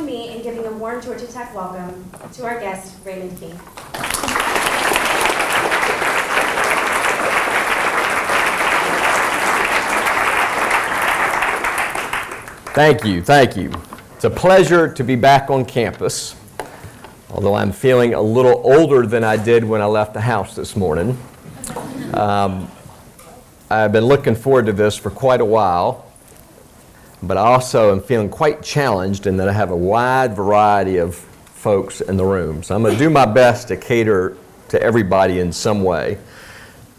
join me in giving a warm Georgia Tech welcome to our guest, Raymond B. Thank you, thank you. It's a pleasure to be back on campus, although I'm feeling a little older than I did when I left the house this morning. I've been looking forward to this for quite a while, but I also am feeling quite challenged in that I have a wide variety of folks in the room. So I'm going to do my best to cater to everybody in some way.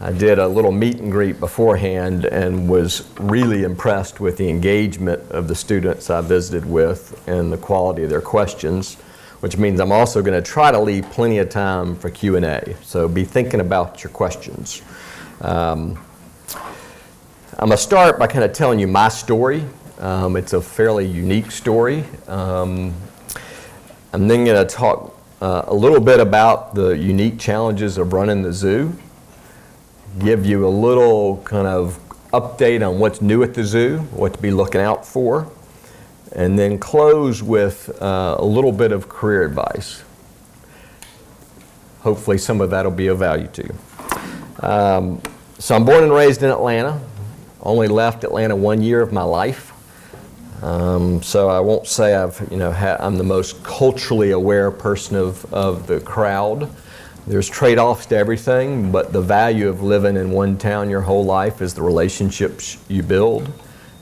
I did a little meet and greet beforehand and was really impressed with the engagement of the students I visited with and the quality of their questions, which means I'm also going to try to leave plenty of time for Q&A. So be thinking about your questions. I'm going to start by kind of telling you my story. It's a fairly unique story. I'm then going to talk a little bit about the unique challenges of running the zoo, give you a little kind of update on what's new at the zoo, what to be looking out for, and then close with a little bit of career advice. Hopefully some of that will be of value to you. So I'm born and raised in Atlanta. Only left Atlanta 1 year of my life. So I won't say I'm the most culturally aware person of the crowd. There's trade-offs to everything, but the value of living in one town your whole life is the relationships you build.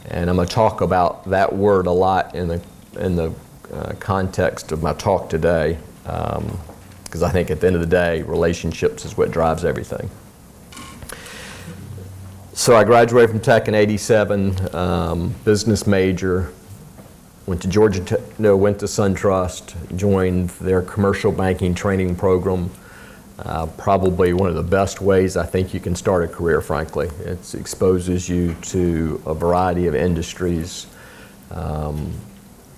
And I'm going to talk about that word a lot in the context of my talk today, because I think at the end of the day, relationships is what drives everything. So I graduated from Tech in '87, business major, went to went to SunTrust, joined their commercial banking training program. Probably one of the best ways I think you can start a career, frankly. It exposes you to a variety of industries. I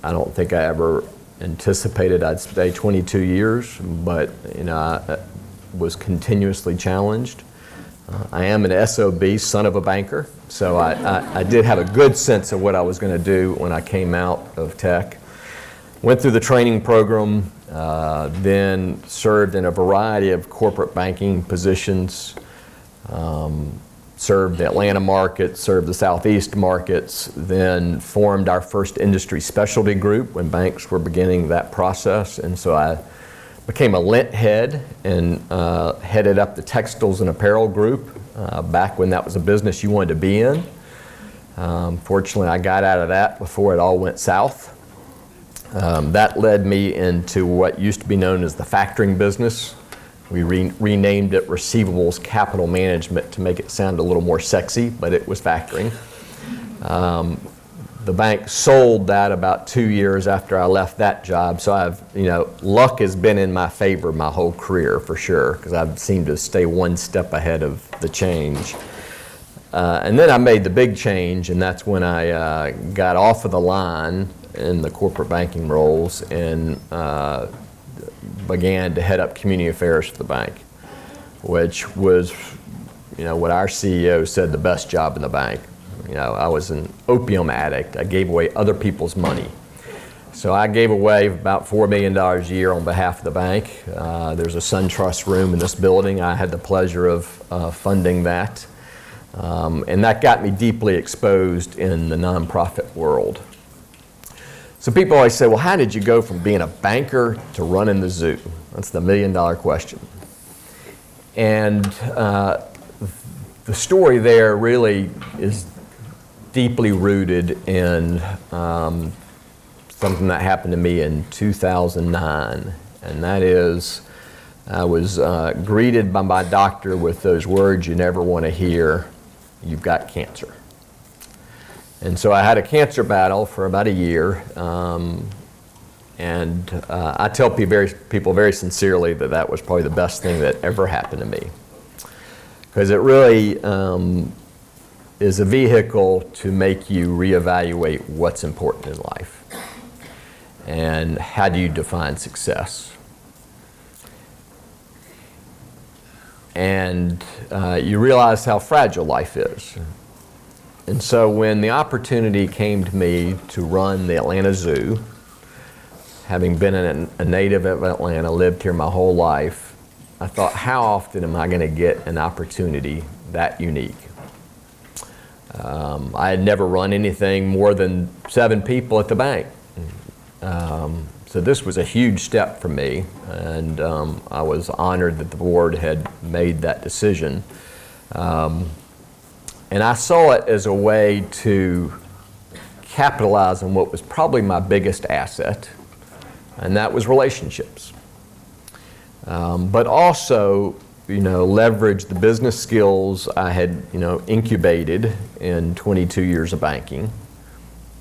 don't think I ever anticipated I'd stay 22 years, but I was continuously challenged. I am an SOB, son of a banker, so I did have a good sense of what I was going to do when I came out of Tech. Went through the training program, then served in a variety of corporate banking positions, served the Atlanta market, served the Southeast markets, then formed our first industry specialty group when banks were beginning that process. And so I became a lint head and headed up the textiles and apparel group back when that was a business you wanted to be in. Fortunately, I got out of that before it all went south. That led me into what used to be known as the factoring business. We renamed it Receivables Capital Management to make it sound a little more sexy, but it was factoring. The bank sold that about 2 years after I left that job, so luck has been in my favor my whole career for sure, because I've seemed to stay one step ahead of the change. And then I made the big change, and that's when I got off of the line in the corporate banking roles and began to head up community affairs for the bank, which was, what our CEO said, the best job in the bank. I was an opium addict. I gave away other people's money. So I gave away about $4 million a year on behalf of the bank. There's a SunTrust room in this building. I had the pleasure of funding that. And that got me deeply exposed in the nonprofit world. So people always say, well, how did you go from being a banker to running the zoo? That's the million-dollar question. And the story there really is deeply rooted in something that happened to me in 2009. And that is, I was greeted by my doctor with those words you never want to hear: you've got cancer. And so I had a cancer battle for about a year, and I tell people very sincerely that was probably the best thing that ever happened to me, because it really is a vehicle to make you reevaluate what's important in life and how do you define success. And you realize how fragile life is. And so when the opportunity came to me to run the Atlanta Zoo, having been a native of Atlanta, lived here my whole life, I thought, how often am I going to get an opportunity that unique? I had never run anything more than 7 people at the bank. So this was a huge step for me, and I was honored that the board had made that decision. And I saw it as a way to capitalize on what was probably my biggest asset, and that was relationships. But also, leverage the business skills I had, incubated in 22 years of banking.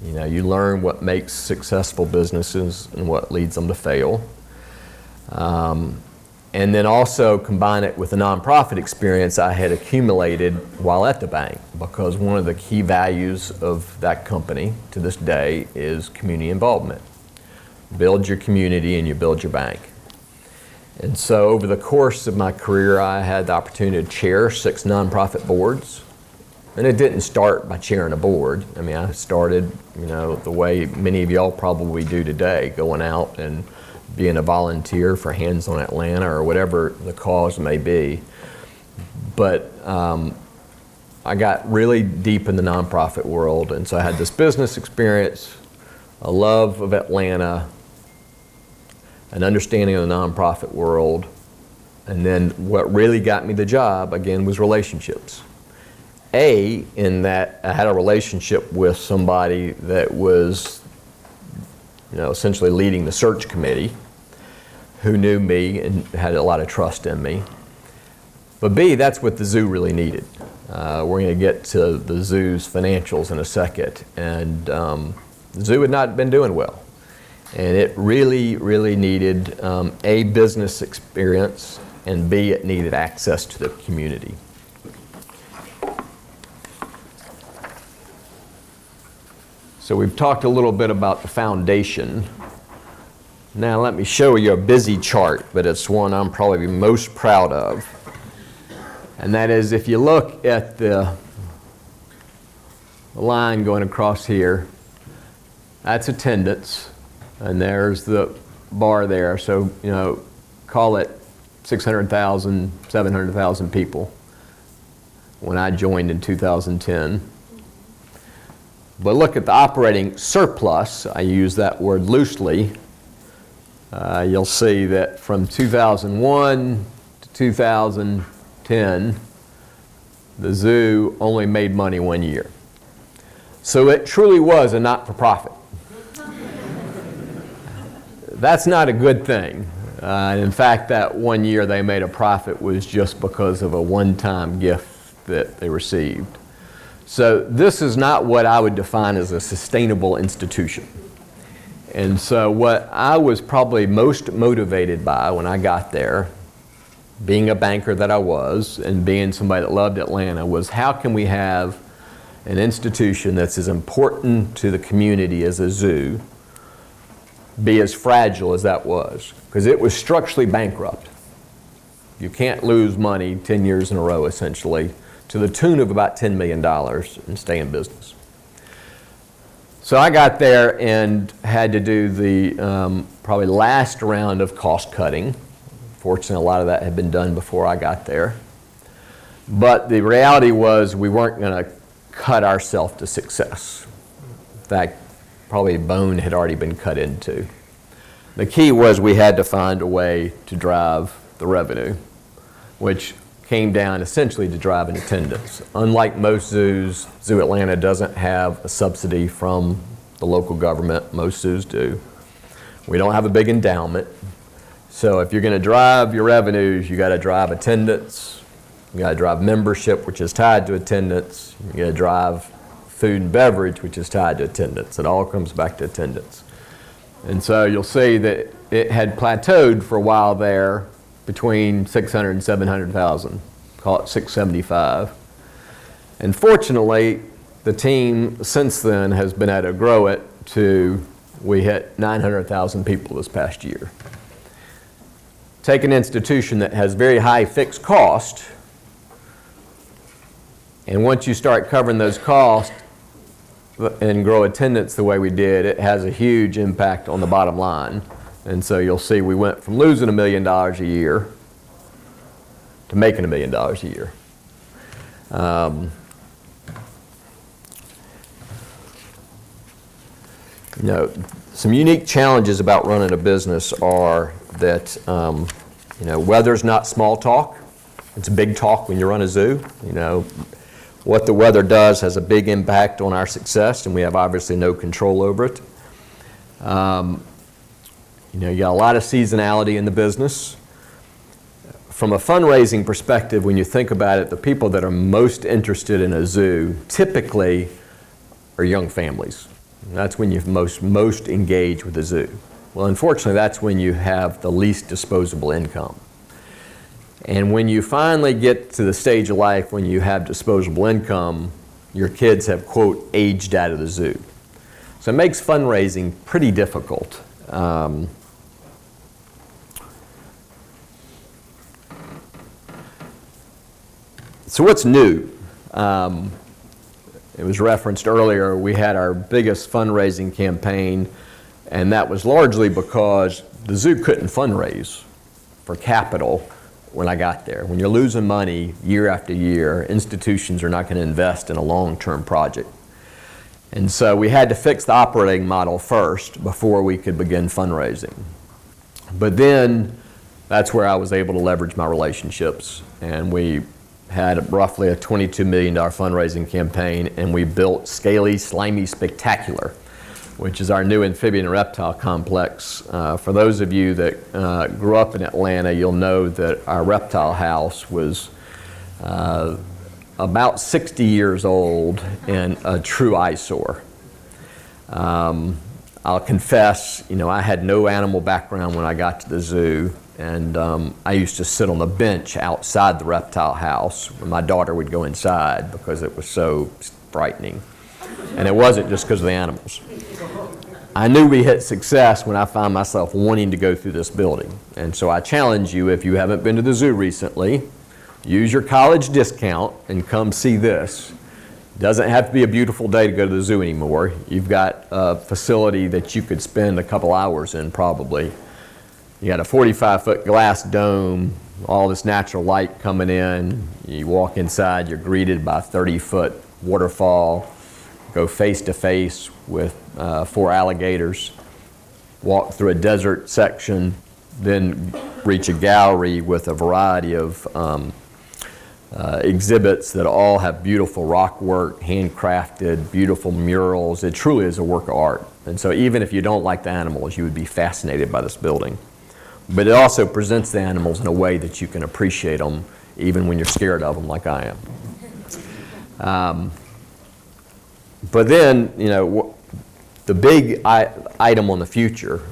You learn what makes successful businesses and what leads them to fail. And then also combine it with the nonprofit experience I had accumulated while at the bank, because one of the key values of that company to this day is community involvement. Build your community and you build your bank. And so over the course of my career, I had the opportunity to chair 6 nonprofit boards. And it didn't start by chairing a board. I mean, I started, the way many of y'all probably do today, going out and being a volunteer for Hands on Atlanta or whatever the cause may be. But I got really deep in the nonprofit world, and so I had this business experience, a love of Atlanta, an understanding of the nonprofit world, and then what really got me the job, again, was relationships. In that I had a relationship with somebody that was, essentially leading the search committee, who knew me and had a lot of trust in me. But B, that's what the zoo really needed. We're going to get to the zoo's financials in a second. And the zoo had not been doing well. And it really, really needed A, business experience, and B, it needed access to the community. So we've talked a little bit about the foundation. Now let me show you a busy chart, but it's one I'm probably most proud of. And that is, if you look at the line going across here, that's attendance, and there's the bar there. So, call it 600,000, 700,000 people when I joined in 2010. But look at the operating surplus. I use that word loosely. You'll see that from 2001 to 2010, the zoo only made money 1 year. So it truly was a not-for-profit. That's not a good thing. In fact, that 1 year they made a profit was just because of a one-time gift that they received. So this is not what I would define as a sustainable institution. And so what I was probably most motivated by when I got there, being a banker that I was and being somebody that loved Atlanta, was how can we have an institution that's as important to the community as a zoo be as fragile as that was? Because it was structurally bankrupt. You can't lose money 10 years in a row, essentially, to the tune of about $10 million and stay in business. So I got there and had to do the probably last round of cost cutting. Fortunately, a lot of that had been done before I got there. But the reality was we weren't going to cut ourselves to success. In fact, probably a bone had already been cut into. The key was we had to find a way to drive the revenue, which came down essentially to driving attendance. Unlike most zoos, Zoo Atlanta doesn't have a subsidy from the local government. Most zoos do. We don't have a big endowment. So if you're going to drive your revenues, you got to drive attendance, you got to drive membership, which is tied to attendance, you got to drive food and beverage, which is tied to attendance. It all comes back to attendance. And so you'll see that it had plateaued for a while there between 600 and 700,000, call it 675. And fortunately, the team since then has been able to grow it to, we hit 900,000 people this past year. Take an institution that has very high fixed cost, and once you start covering those costs, and grow attendance the way we did, it has a huge impact on the bottom line. And so you'll see we went from losing $1 million a year to making $1 million a year. You know, some unique challenges about running a business are that, you know, weather's not small talk. It's big talk when you run a zoo. You know, what the weather does has a big impact on our success, and we have obviously no control over it. You know, you got a lot of seasonality in the business. From a fundraising perspective, when you think about it, the people that are most interested in a zoo typically are young families. That's when you're most engaged with the zoo. Well, unfortunately, that's when you have the least disposable income. And when you finally get to the stage of life when you have disposable income, your kids have, quote, aged out of the zoo. So it makes fundraising pretty difficult. So what's new? It was referenced earlier, we had our biggest fundraising campaign, and that was largely because the zoo couldn't fundraise for capital when I got there. When you're losing money year after year, institutions are not going to invest in a long-term project. And so we had to fix the operating model first before we could begin fundraising. But then that's where I was able to leverage my relationships, and we had roughly a $22 million fundraising campaign, and we built Scaly Slimy Spectacular, which is our new amphibian and reptile complex. For those of you that grew up in Atlanta, you'll know that our reptile house was about 60 years old and a true eyesore. I'll confess, you know, I had no animal background when I got to the zoo. And I used to sit on the bench outside the reptile house when my daughter would go inside because it was so frightening. And it wasn't just because of the animals. I knew we hit success when I found myself wanting to go through this building. And so I challenge you, if you haven't been to the zoo recently, use your college discount and come see this. It doesn't have to be a beautiful day to go to the zoo anymore. You've got a facility that you could spend a couple hours in probably. You got a 45-foot glass dome, all this natural light coming in. You walk inside, you're greeted by a 30-foot waterfall. Go face to face with 4 alligators. Walk through a desert section, then reach a gallery with a variety of exhibits that all have beautiful rock work, handcrafted, beautiful murals. It truly is a work of art. And so even if you don't like the animals, you would be fascinated by this building. But it also presents the animals in a way that you can appreciate them even when you're scared of them like I am. But then, you know, the big item on the future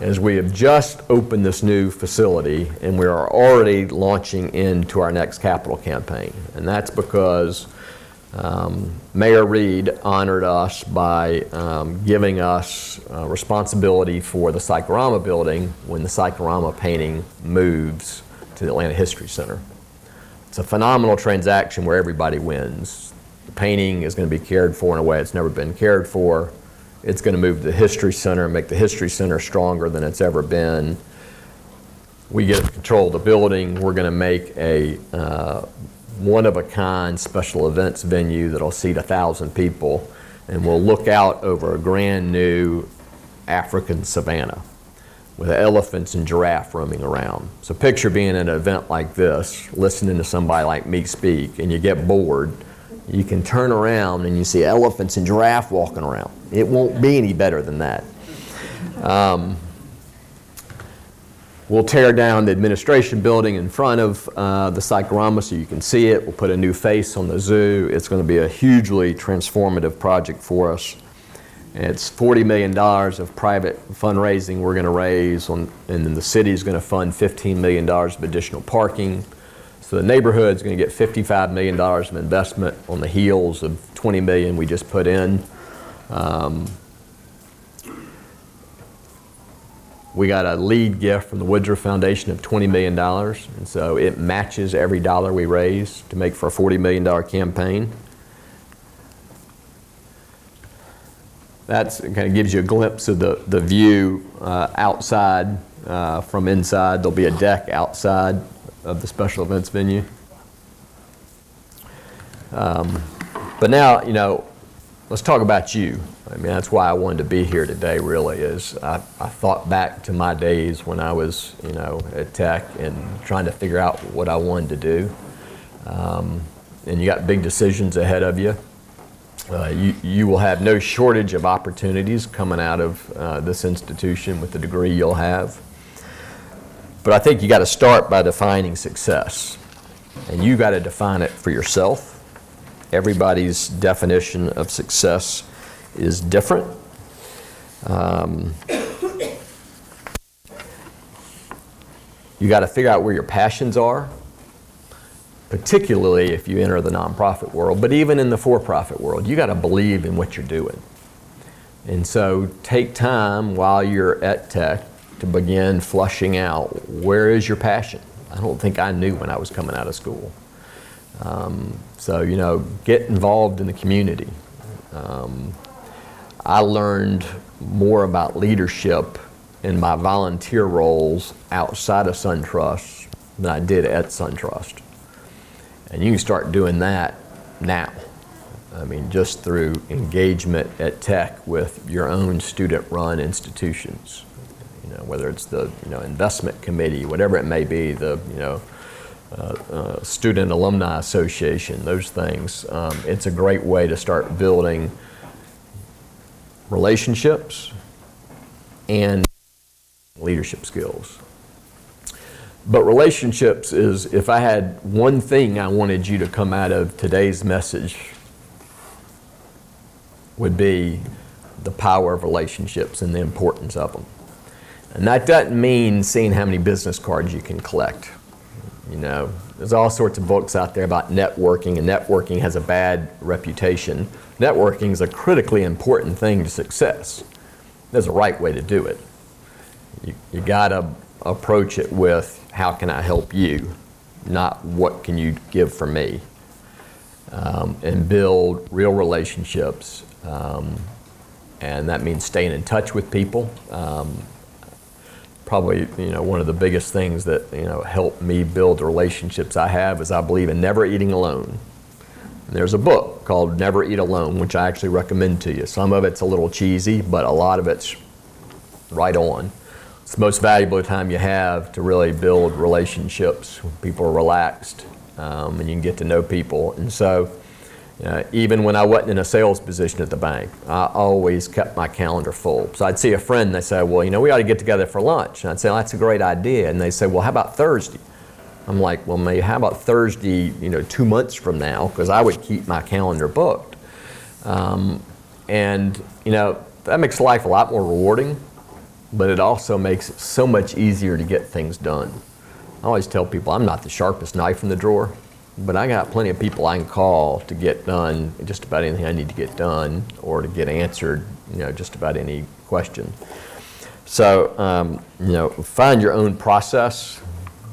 is we have just opened this new facility and we are already launching into our next capital campaign. And that's because Mayor Reed honored us by giving us responsibility for the Cyclorama building when the Cyclorama painting moves to the Atlanta History Center. It's a phenomenal transaction where everybody wins. The painting is going to be cared for in a way it's never been cared for. It's going to move to the History Center and make the History Center stronger than it's ever been. We get control of the building. We're going to make a one-of-a-kind special events venue that'll seat 1,000 people, and we'll look out over a grand new African savanna with elephants and giraffe roaming around. So picture being at an event like this, listening to somebody like me speak, and you get bored. You can turn around and you see elephants and giraffe walking around. It won't be any better than that. We'll tear down the administration building in front of the Cyclorama so you can see it. We'll put a new face on the zoo. It's going to be a hugely transformative project for us. It's $40 million of private fundraising we're going to raise, and then the city is going to fund $15 million of additional parking. So the neighborhood's going to get $55 million of investment on the heels of $20 million we just put in. We got a lead gift from the Woodruff Foundation of $20 million, and so it matches every dollar we raise to make for a $40 million campaign. That kind of gives you a glimpse of the view outside from inside. There'll be a deck outside of the special events venue. But now, let's talk about you. I mean, that's why I wanted to be here today, really, is I thought back to my days when I was, at Tech and trying to figure out what I wanted to do. And you got big decisions ahead of you. You will have no shortage of opportunities coming out of this institution with the degree you'll have. But I think you got to start by defining success. And you got to define it for yourself. Everybody's definition of success is different. You got to figure out where your passions are, particularly if you enter the nonprofit world, but even in the for-profit world, you got to believe in what you're doing. And so take time while you're at Tech to begin flushing out, where is your passion? I don't think I knew when I was coming out of school. So, get involved in the community. I learned more about leadership in my volunteer roles outside of SunTrust than I did at SunTrust. And you can start doing that now. I mean, just through engagement at Tech with your own student-run institutions. Whether it's the investment committee, whatever it may be, the student alumni association, those things. It's a great way to start building relationships and leadership skills. But relationships is, if I had one thing I wanted you to come out of today's message, would be the power of relationships and the importance of them. And that doesn't mean seeing how many business cards you can collect. There's all sorts of books out there about networking, and networking has a bad reputation. Networking is a critically important thing to success. There's a right way to do it. You got to approach it with, how can I help you? Not what can you give for me? And build real relationships. And that means staying in touch with people. Probably, one of the biggest things that, helped me build the relationships I have is I believe in never eating alone. And there's a book called Never Eat Alone, which I actually recommend to you. Some of it's a little cheesy, but a lot of it's right on. It's the most valuable time you have to really build relationships when people are relaxed, and you can get to know people. And so, even when I wasn't in a sales position at the bank, I always kept my calendar full. So I'd see a friend and they say, well, we ought to get together for lunch. And I'd say, well, that's a great idea. And they say, well, how about Thursday? I'm like, well, maybe how about Thursday, 2 months from now? Because I would keep my calendar booked. And that makes life a lot more rewarding, but it also makes it so much easier to get things done. I always tell people I'm not the sharpest knife in the drawer, but I got plenty of people I can call to get done just about anything I need to get done, or to get answered, just about any question. So, find your own process.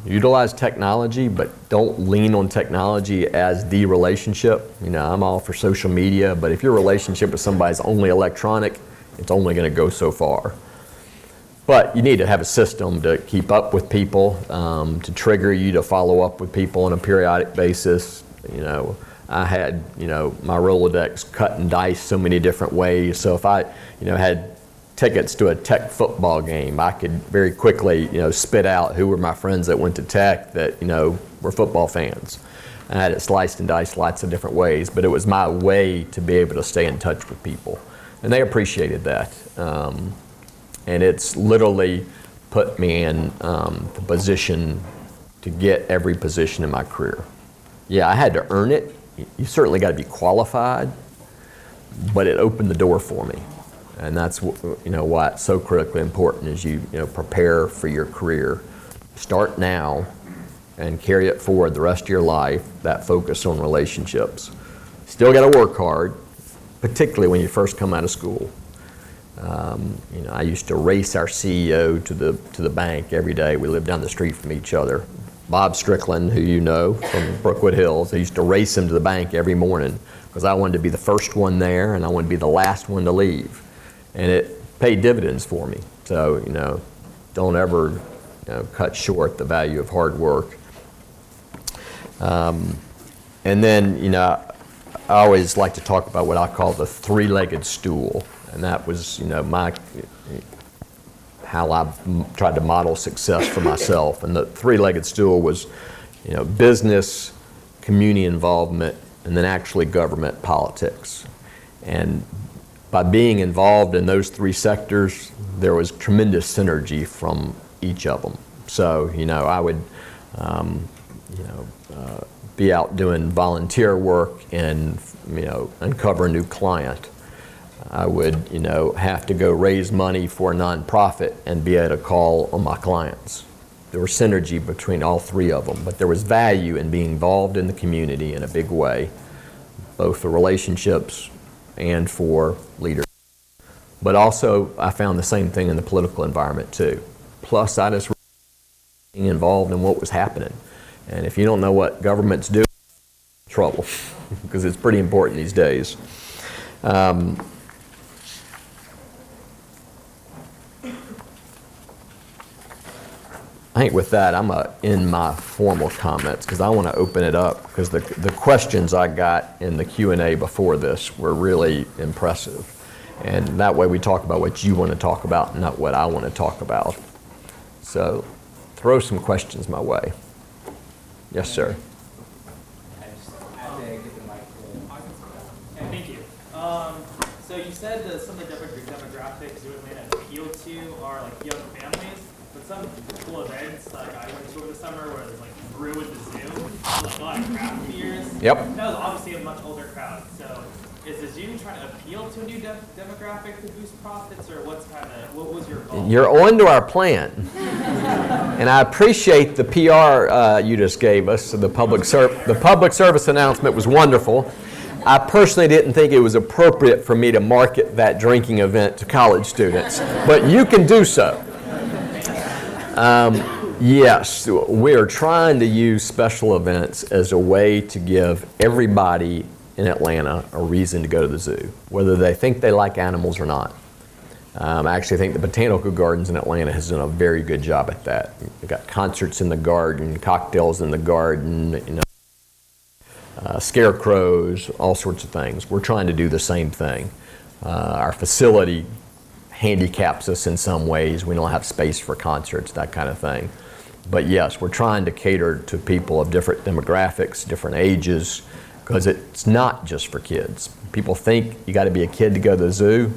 Utilize technology, but don't lean on technology as the relationship. I'm all for social media, but if your relationship with somebody is only electronic, it's only going to go so far. But you need to have a system to keep up with people, to trigger you to follow up with people on a periodic basis. I had, my Rolodex cut and diced so many different ways. So if I, had tickets to a Tech football game, I could very quickly, spit out who were my friends that went to Tech that, were football fans. I had it sliced and diced lots of different ways, but it was my way to be able to stay in touch with people. And they appreciated that. And it's literally put me in the position to get every position in my career. Yeah, I had to earn it. You certainly got to be qualified, but it opened the door for me. And that's why it's so critically important as you prepare for your career. Start now and carry it forward the rest of your life, that focus on relationships. Still got to work hard, particularly when you first come out of school. I used to race our CEO to the bank every day. We lived down the street from each other. Bob Strickland, who you know from Brookwood Hills, I used to race him to the bank every morning because I wanted to be the first one there and I wanted to be the last one to leave. and it paid dividends for me. So, don't ever cut short the value of hard work. And then, I always like to talk about what I call the three-legged stool, and that was, how I tried to model success for myself. And the three-legged stool was, business, community involvement, and then actually government politics. And by being involved in those three sectors, there was tremendous synergy from each of them. So, I would, be out doing volunteer work and, uncover a new client. I would, have to go raise money for a nonprofit and be able to call on my clients. There was synergy between all three of them, but there was value in being involved in the community in a big way, both for relationships and for leaders. But also, I found the same thing in the political environment too. Plus, I just being involved in what was happening. And if you don't know what government's doing, trouble, because it's pretty important these days. I think with that, I'm going to end my formal comments because I want to open it up because the questions I got in the Q&A before this were really impressive. And that way we talk about what you want to talk about, not what I want to talk about. So throw some questions my way. Yes, sir. Thank you. So you said that some of the demographics you Atlanta appeal to are like young families, but some cool events like I went to over the summer where there's like brew at the zoo, like a lot of craft beers. Yep. That was obviously a much older crowd. So is the zoo trying to appeal to a new demographic to boost profits, or what was your goal? You're on to our plan. And I appreciate the PR you just gave us. The public service announcement was wonderful. I personally didn't think it was appropriate for me to market that drinking event to college students, but you can do so. Yes, we are trying to use special events as a way to give everybody in Atlanta a reason to go to the zoo, whether they think they like animals or not. I actually think the Botanical Gardens in Atlanta has done a very good job at that. We've got concerts in the garden, cocktails in the garden, scarecrows, all sorts of things. We're trying to do the same thing. Our facility handicaps us in some ways. We don't have space for concerts, that kind of thing. But yes, we're trying to cater to people of different demographics, different ages, because it's not just for kids. People think you got to be a kid to go to the zoo.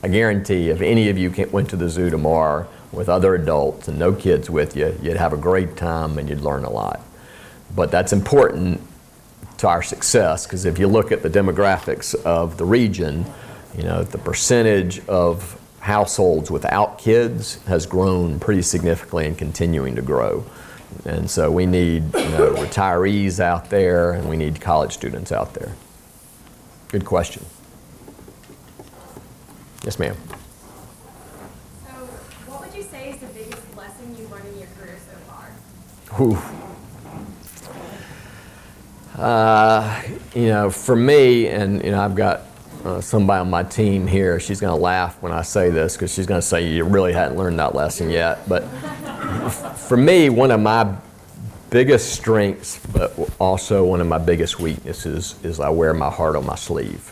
I guarantee if any of you went to the zoo tomorrow with other adults and no kids with you, you'd have a great time and you'd learn a lot. But that's important to our success, because if you look at the demographics of the region, the percentage of households without kids has grown pretty significantly and continuing to grow. And so we need retirees out there, and we need college students out there. Good question. Yes, ma'am. So what would you say is the biggest lesson you've learned in your career so far? For me, and I've got somebody on my team here, she's going to laugh when I say this because she's going to say you really hadn't learned that lesson yet. But for me, one of my biggest strengths, but also one of my biggest weaknesses, is I wear my heart on my sleeve.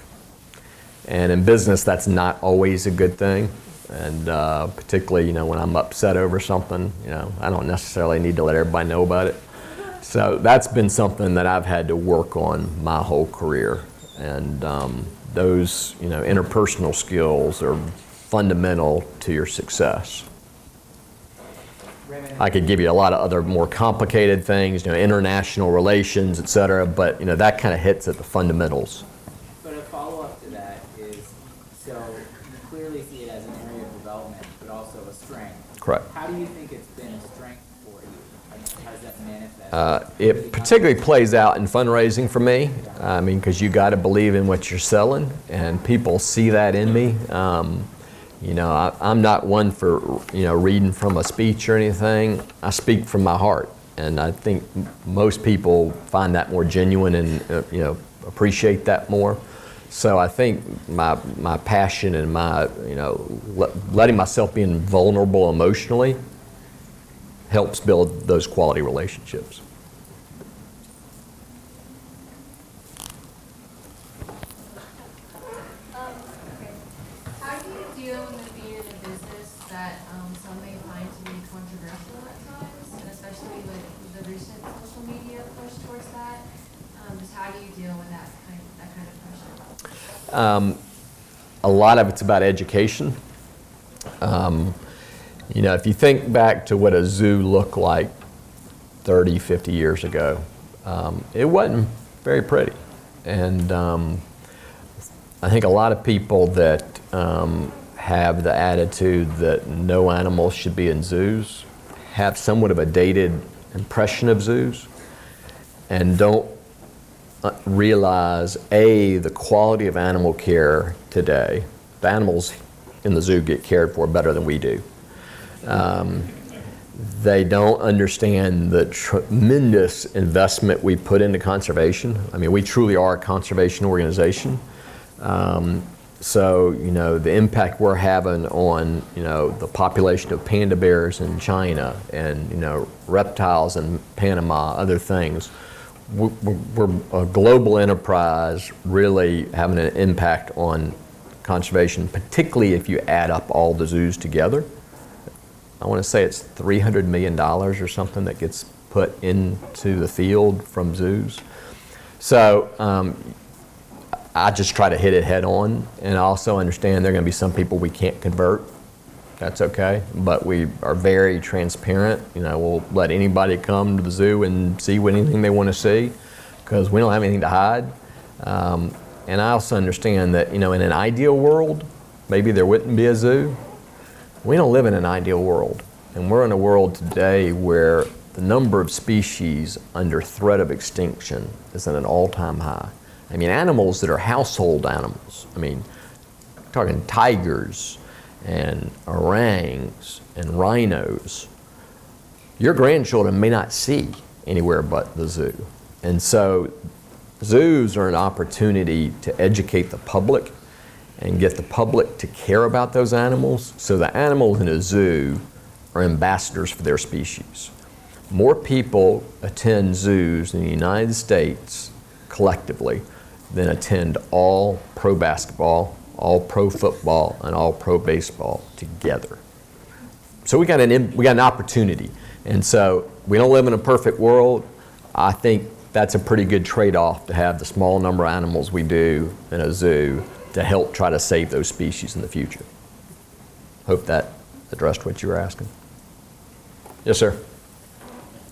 And in business, that's not always a good thing. And particularly, when I'm upset over something, I don't necessarily need to let everybody know about it. So that's been something that I've had to work on my whole career. And those, interpersonal skills are fundamental to your success. I could give you a lot of other more complicated things, international relations, et cetera, but that kind of hits at the fundamentals. But a follow-up to that is, so you clearly see it as an area of development, but also a strength. Correct. How do you think it's been a strength for you? How does that manifest? It particularly plays out in fundraising for me. Because you got to believe in what you're selling, and people see that in me. I'm not one for, reading from a speech or anything. I speak from my heart, and I think most people find that more genuine and, appreciate that more. So I think my passion and my, letting myself be vulnerable emotionally helps build those quality relationships. Okay. How do you deal with being in a business that some may find to be controversial at times, and especially with the recent social media push towards that? Just how do you deal with that kind of pressure? A lot of it's about education. If you think back to what a zoo looked like 30, 50 years ago, it wasn't very pretty. And I think a lot of people that have the attitude that no animals should be in zoos have somewhat of a dated impression of zoos and don't realize, A, the quality of animal care today. The animals in the zoo get cared for better than we do. They don't understand the tremendous investment we put into conservation. I mean, we truly are a conservation organization. So, the impact we're having on, the population of panda bears in China and, reptiles in Panama, other things. We're a global enterprise really having an impact on conservation, particularly if you add up all the zoos together. I want to say it's $300 million or something that gets put into the field from zoos. So I just try to hit it head on, and I also understand there are going to be some people we can't convert. That's okay, but we are very transparent. We'll let anybody come to the zoo and see anything they want to see because we don't have anything to hide. And I also understand that, in an ideal world, maybe there wouldn't be a zoo. We don't live in an ideal world, and we're in a world today where the number of species under threat of extinction is at an all-time high. I mean, animals that are household animals, talking tigers and orangs and rhinos, your grandchildren may not see anywhere but the zoo. And so zoos are an opportunity to educate the public and get the public to care about those animals, so the animals in a zoo are ambassadors for their species. More people attend zoos in the United States collectively than attend all pro basketball, all pro football, and all pro baseball together. So we got an opportunity. And so we don't live in a perfect world. I think that's a pretty good trade-off to have the small number of animals we do in a zoo to help try to save those species in the future. Hope that addressed what you were asking. Yes, sir. Thank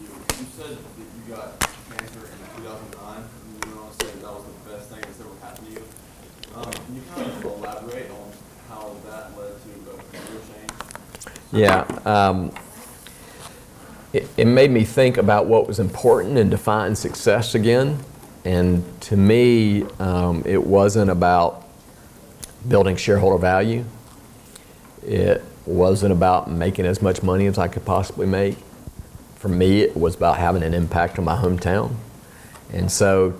you. You said that you got cancer in 2009, and you want to say that was the best thing that's ever happened to you. Can you kind of elaborate on how that led to a career change? Yeah. It made me think about what was important and define success again. And to me, it wasn't about building shareholder value. It wasn't about making as much money as I could possibly make. For me, it was about having an impact on my hometown. And so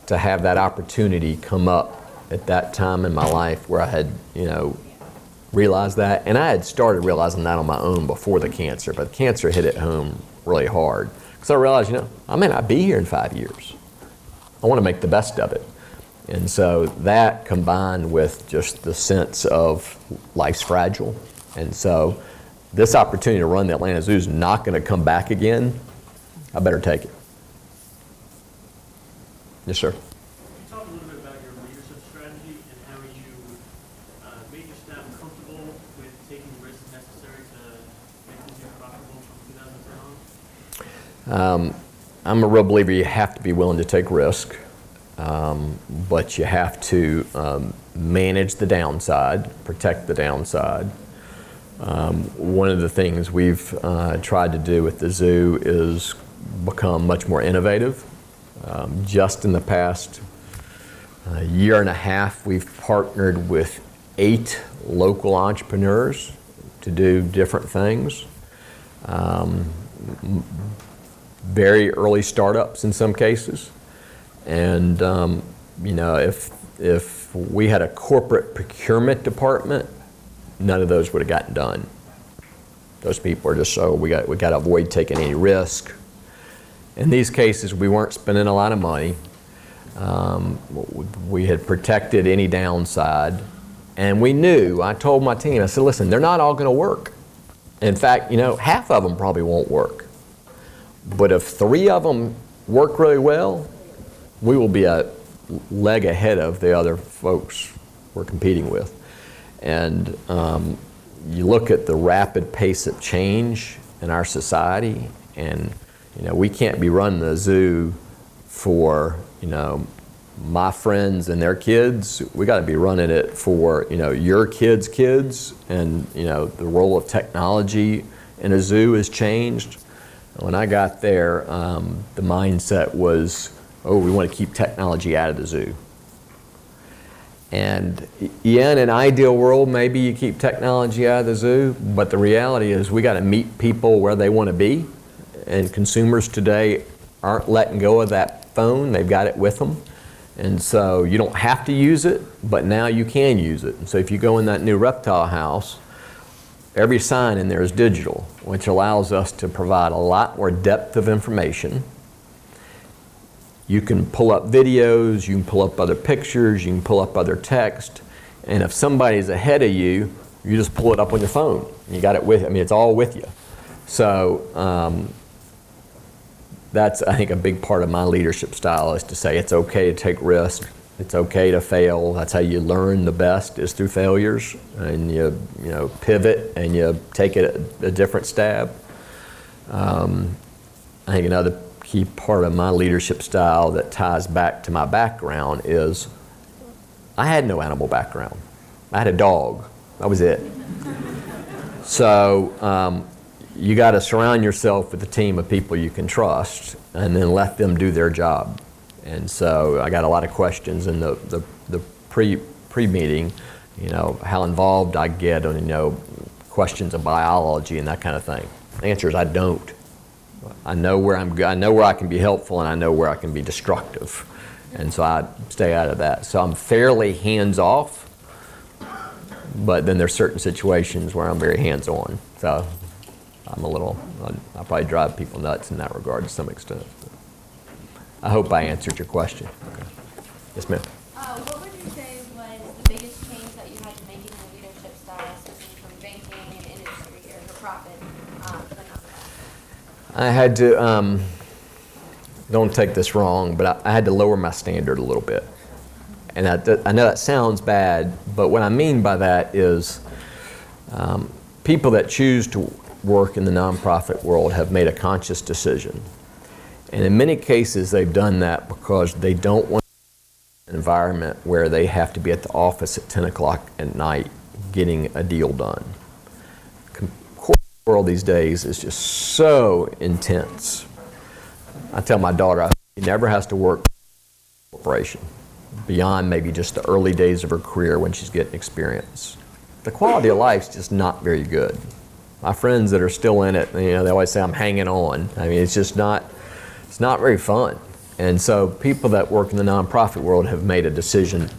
to have that opportunity come up at that time in my life where I had, realized that, and I had started realizing that on my own before the cancer, but cancer hit it home really hard. Because I realized, I may not be here in 5 years. I want to make the best of it. And so that combined with just the sense of life's fragile. And so this opportunity to run the Atlanta Zoo is not going to come back again. I better take it. Yes, sir. Can you talk a little bit about your leadership strategy and how you made your staff comfortable with taking the risks necessary to make the zoo profitable from 2010 on? I'm a real believer you have to be willing to take risk, but you have to manage the downside, protect the downside. One of the things we've tried to do with the zoo is become much more innovative. Just in the past year and a half, we've partnered with 8 local entrepreneurs to do different things. Very early startups in some cases. And, if if we had a corporate procurement department, none of those would have gotten done. Those people are just so, we got to avoid taking any risk. In these cases, we weren't spending a lot of money. We had protected any downside. And we knew, I told my team, I said, listen, they're not all going to work. In fact, half of them probably won't work. But if 3 of them work really well, we will be a leg ahead of the other folks we're competing with. And you look at the rapid pace of change in our society, and we can't be running the zoo for my friends and their kids. We got to be running it for your kids' kids, and the role of technology in a zoo has changed. When I got there, the mindset was, oh, we want to keep technology out of the zoo. And yeah, in an ideal world, maybe you keep technology out of the zoo, but the reality is we got to meet people where they want to be. And consumers today aren't letting go of that phone. They've got it with them. And so you don't have to use it, but now you can use it. And so if you go in that new reptile house, every sign in there is digital, which allows us to provide a lot more depth of information. You can pull up videos, you can pull up other pictures, you can pull up other text, and if somebody's ahead of you, you just pull it up on your phone. You got it with, it's all with you. So that's, I think, a big part of my leadership style is to say it's okay to take risks, it's okay to fail. That's how you learn the best, is through failures, and you pivot and you take it a different stab. I think another key part of my leadership style that ties back to my background is I had no animal background. I had a dog. That was it. So you got to surround yourself with a team of people you can trust and then let them do their job. And so I got a lot of questions in the pre-meeting, how involved I get on, questions of biology and that kind of thing. The answer is I don't. I know where I know where I can be helpful, and I know where I can be destructive, and so I stay out of that. So I'm fairly hands-off, but then there's certain situations where I'm very hands-on. So I'm I probably drive people nuts in that regard to some extent. I hope I answered your question. Okay. Yes, ma'am. What would you say was the biggest change that you had to make in your leadership style, switching from banking and industry or for profit to the nonprofit? I had to, don't take this wrong, but I had to lower my standard a little bit. And I know that sounds bad, but what I mean by that is people that choose to work in the nonprofit world have made a conscious decision. And in many cases, they've done that because they don't want an environment where they have to be at the office at 10 o'clock at night getting a deal done. The corporate world these days is just so intense. I tell my daughter, she never has to work for a corporation beyond maybe just the early days of her career when she's getting experience. The quality of life's just not very good. My friends that are still in it, they always say I'm hanging on. It's just not, it's not very fun. And so people that work in the nonprofit world have made a decision,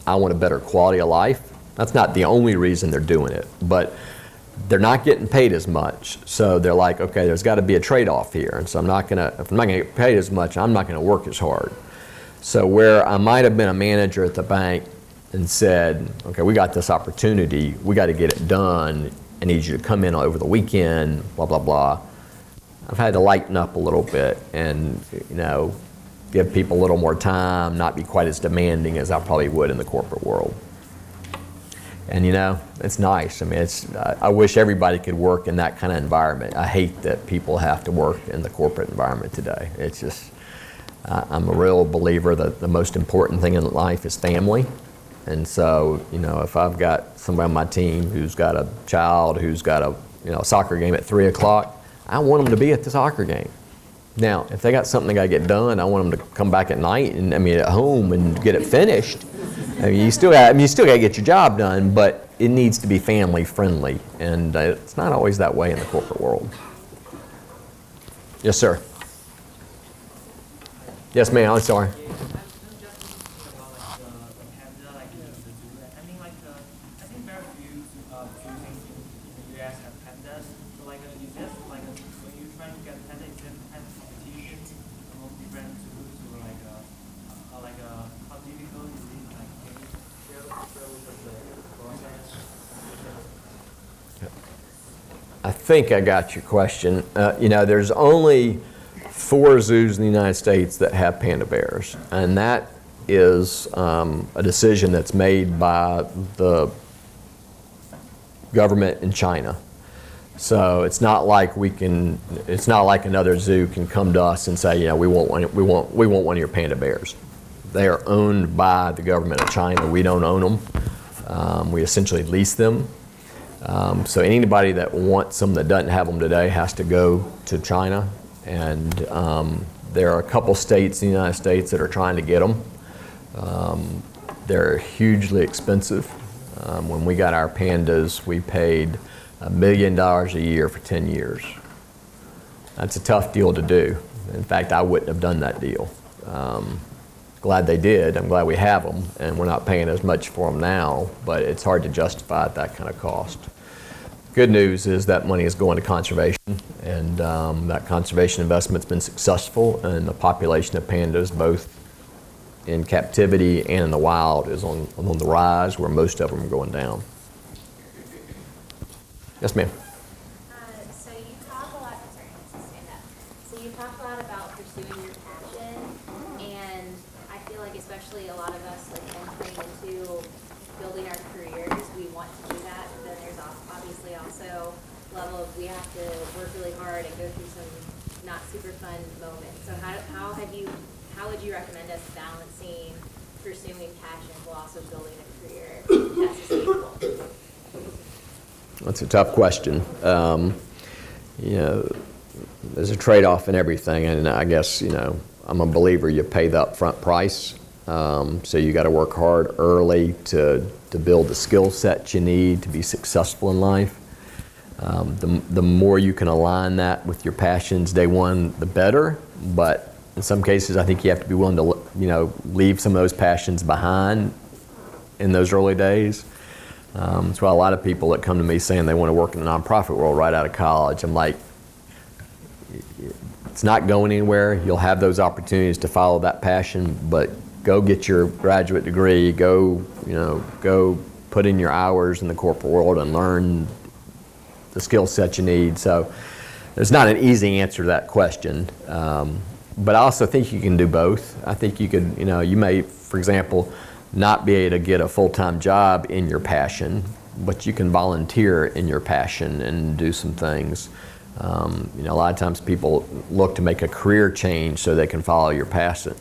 I want a better quality of life. That's not the only reason they're doing it, but they're not getting paid as much. So they're like, okay, there's got to be a trade-off here. And so if I'm not going to get paid as much, I'm not going to work as hard. So where I might have been a manager at the bank and said, okay, we got this opportunity, we got to get it done, I need you to come in over the weekend, blah, blah, blah. I've had to lighten up a little bit and, give people a little more time, not be quite as demanding as I probably would in the corporate world. And it's nice. I wish everybody could work in that kind of environment. I hate that people have to work in the corporate environment today. It's just, I'm a real believer that the most important thing in life is family. And so, if I've got somebody on my team who's got a child who's got a soccer game at 3 o'clock, I want them to be at the soccer game. Now, if they got something they got to get done, I want them to come back at night and at home and get it finished. You still got to get your job done, but it needs to be family friendly, and it's not always that way in the corporate world. Yes, sir. Yes, ma'am. I'm sorry. is this like when you're trying to get panda, is there kind of competition among different zoos or how difficult is it like share with the process? I think I got your question. There's only 4 zoos in the United States that have panda bears, and that is a decision that's made by the government in China. So it's not like it's not like another zoo can come to us and say, we want one of your panda bears. They are owned by the government of China. We don't own them. We essentially lease them. So anybody that wants them that doesn't have them today has to go to China, and there are a couple states in the United States that are trying to get them. They're hugely expensive. When we got our pandas, we paid $1 million a year for 10 years. That's a tough deal to do. In fact, I wouldn't have done that deal. Glad they did. I'm glad we have them, and we're not paying as much for them now, but it's hard to justify that kind of cost. Good news is that money is going to conservation, and that conservation investment's been successful, and the population of pandas, both in captivity and in the wild, is on the rise, where most of them are going down. Yes, ma'am. So you talk a lot. Sorry, let's stand up. So you talk a lot about pursuing your passion, and I feel like especially a lot of us like entering into building our careers, we want to do that. But then there's obviously also a level of we have to work really hard and go through some not super fun moments. So how would you recommend us balancing pursuing passion while also building a career that's sustainable? That's a tough question. There's a trade-off in everything, and I guess, I'm a believer you pay the upfront price. So you got to work hard early to build the skill set you need to be successful in life. The more you can align that with your passions day one, the better. But in some cases, I think you have to be willing to, leave some of those passions behind in those early days. That's why a lot of people that come to me saying they want to work in the nonprofit world right out of college, I'm like, it's not going anywhere. You'll have those opportunities to follow that passion, but go get your graduate degree, go put in your hours in the corporate world and learn the skill set you need. So there's not an easy answer to that question. But I also think you can do both. I think you could, you may, for example, not be able to get a full-time job in your passion, but you can volunteer in your passion and do some things. A lot of times people look to make a career change so they can follow your passion.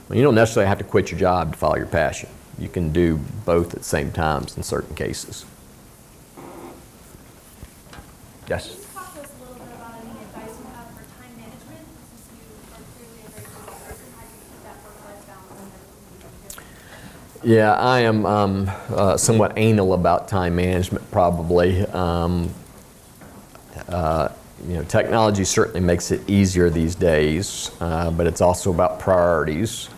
Well, you don't necessarily have to quit your job to follow your passion. You can do both at the same times in certain cases. Yes? Can you talk to us a little bit about any advice you have for time management, since you are clearly a very busy person? How do you keep that work-life balance and everything? Yeah, I am somewhat anal about time management, probably. Technology certainly makes it easier these days, but it's also about priorities.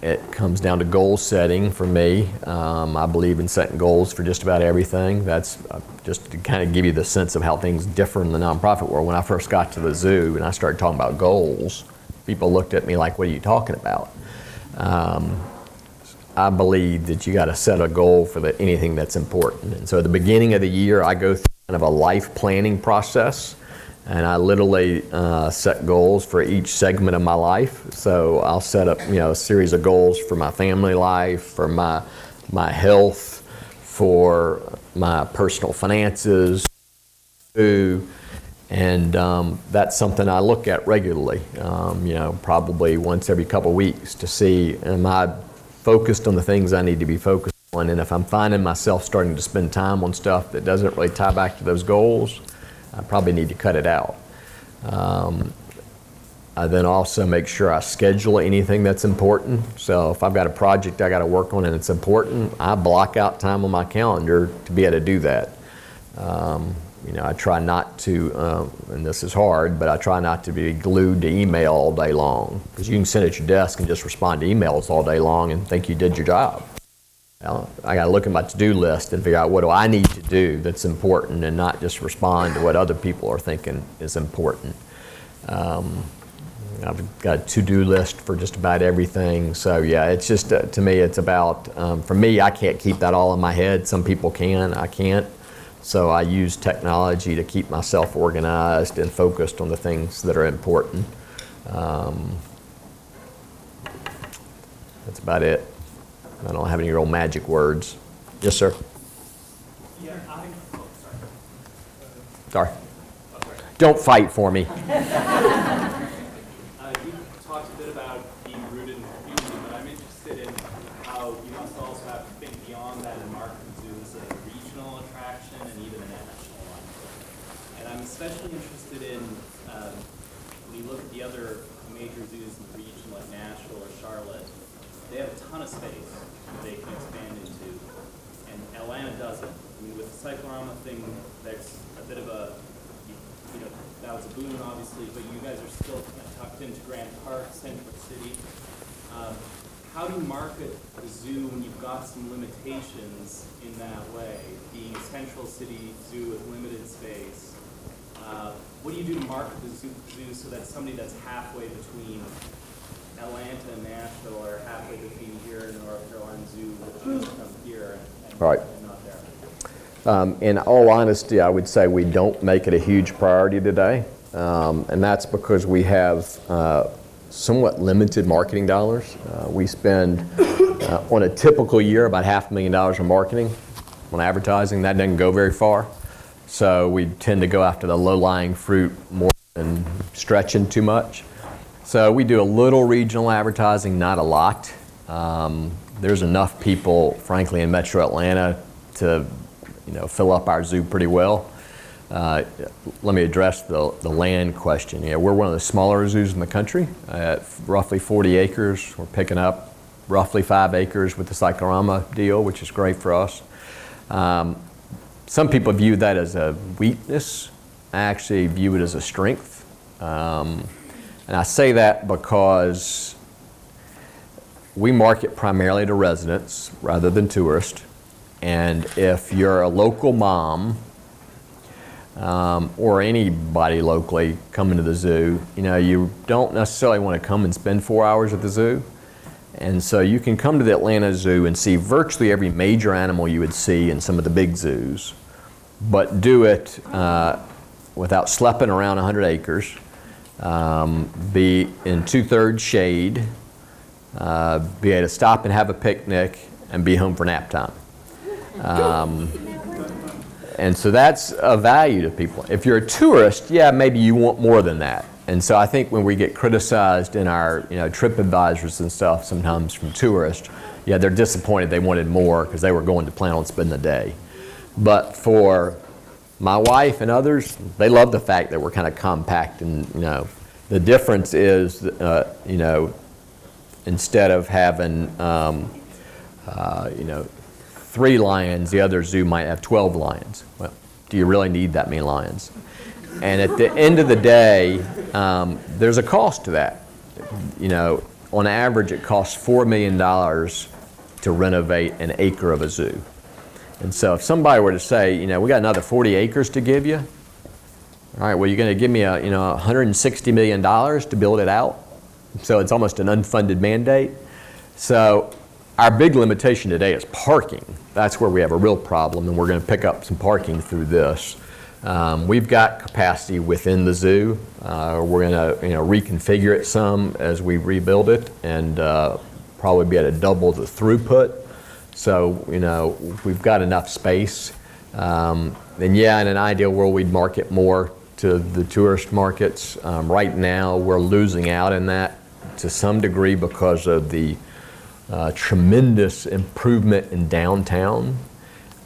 It comes down to goal setting for me. I believe in setting goals for just about everything. That's just to kind of give you the sense of how things differ in the nonprofit world. When I first got to the zoo and I started talking about goals, people looked at me like, what are you talking about? I believe that you got to set a goal for anything that's important. And so at the beginning of the year, I go through kind of a life planning process, and I literally set goals for each segment of my life. So I'll set up, a series of goals for my family life, for my health, for my personal finances, and that's something I look at regularly. Probably once every couple of weeks to see, am I focused on the things I need to be focused on? And if I'm finding myself starting to spend time on stuff that doesn't really tie back to those goals, I probably need to cut it out. I then also make sure I schedule anything that's important. So if I've got a project I got to work on and it's important, I block out time on my calendar to be able to do that. I try not to, and this is hard, but I try not to be glued to email all day long, because you can sit at your desk and just respond to emails all day long and think you did your job. well, I got to look at my to-do list and figure out what do I need to do that's important, and not just respond to what other people are thinking is important. I've got a to-do list for just about everything. So yeah, it's just, to me, it's about, for me, I can't keep that all in my head. Some people can, I can't. So I use technology to keep myself organized and focused on the things that are important. That's about it. I don't have any real magic words. Yes, sir? Yeah, Sorry. Don't fight for me. You talked a bit about being rooted in the community, but I'm interested in how you must also have to think beyond that and market the zoo as a regional attraction and even a national one. And I'm especially interested in when you look at the other major zoos in the region like Nashville or Charlotte, they have a ton of space that they can expand into, and Atlanta doesn't. I mean, with the cyclorama thing, that's a bit of a, you know, that was a boon, obviously, but you guys are still kind of tucked into Grand Park, Central City. How do you market the zoo when you've got some limitations in that way, being a Central City zoo with limited space? What do you do to market the zoo so that somebody that's halfway between Atlanta and Nashville, or halfway between here and the North Carolina Zoo, will just come here and Right. not there? In all honesty, I would say we don't make it a huge priority today, and that's because we have somewhat limited marketing dollars. We spend, on a typical year, about $500,000 on marketing, on advertising. That doesn't go very far. So we tend to go after the low-lying fruit more than stretching too much. So we do a little regional advertising, not a lot. There's enough people, frankly, in Metro Atlanta to, fill up our zoo pretty well. Let me address the land question. We're one of the smaller zoos in the country at roughly 40 acres. We're picking up roughly 5 acres with the cyclorama deal, which is great for us. Some people view that as a weakness. I actually view it as a strength. And I say that because we market primarily to residents rather than tourists. And if you're a local mom or anybody locally coming to the zoo, you don't necessarily want to come and spend 4 hours at the zoo. And so you can come to the Atlanta Zoo and see virtually every major animal you would see in some of the big zoos, but do it without schlepping around 100 acres, be in 2/3 shade, be able to stop and have a picnic, and be home for nap time. And so that's a value to people. If you're a tourist, yeah, maybe you want more than that. And so I think when we get criticized in our trip advisors and stuff sometimes from tourists, yeah, they're disappointed they wanted more because they were going to plan on spending the day. But for my wife and others, they love the fact that we're kind of compact, and the difference is instead of having 3 lions, the other zoo might have 12 lions. Well, do you really need that many lions? And at the end of the day, there's a cost to that. On average, it costs $4 million to renovate an acre of a zoo. And so if somebody were to say, we got another 40 acres to give you, all right, well, you're going to give me $160 million to build it out. So it's almost an unfunded mandate. So our big limitation today is parking. That's where we have a real problem, and we're going to pick up some parking through this. We've got capacity within the zoo. We're going to reconfigure it some as we rebuild it, and probably be able to double the throughput. So we've got enough space. And yeah, in an ideal world, we'd market more to the tourist markets. Right now, we're losing out in that to some degree because of the tremendous improvement in downtown.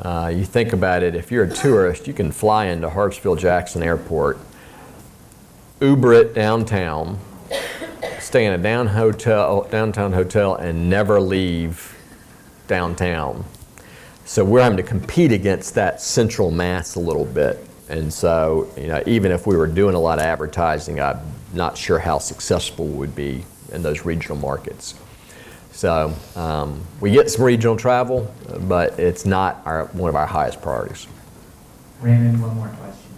You think about it, if you're a tourist, you can fly into Hartsfield-Jackson Airport, Uber it downtown, stay in a downtown hotel, and never leave downtown. So we're having to compete against that central mass a little bit. And so, even if we were doing a lot of advertising, I'm not sure how successful we would be in those regional markets. So we get some regional travel, but it's not one of our highest priorities. Raymond, one more question.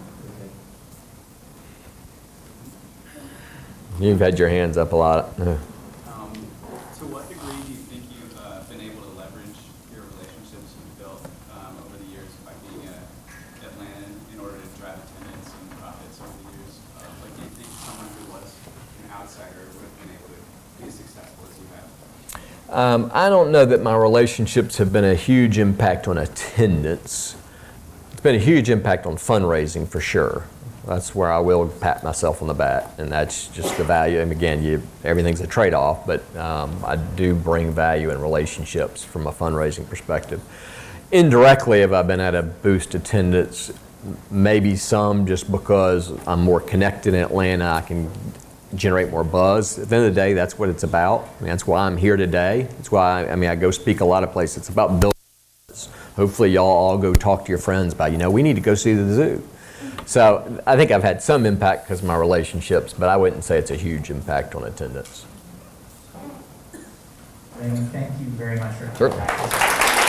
You've had your hands up a lot. To what degree do you think you've been able to leverage your relationships you've built over the years by being at Atlanta in order to drive attendance and profits over the years? Like, do you think someone who was an outsider would have been able to be as successful as you have? I don't know that my relationships have been a huge impact on attendance. It's been a huge impact on fundraising for sure. That's where I will pat myself on the back, and that's just the value. And again, everything's a trade-off, but I do bring value in relationships from a fundraising perspective. Indirectly, have I been able to boost attendance? Maybe some, just because I'm more connected in Atlanta, I can generate more buzz. At the end of the day, that's what it's about. I mean, that's why I'm here today. That's why I go speak a lot of places. It's about building buzz. Hopefully, y'all all go talk to your friends about, we need to go see the zoo. So I think I've had some impact because of my relationships, but I wouldn't say it's a huge impact on attendance. Raymond, thank you very much for Sure. coming back.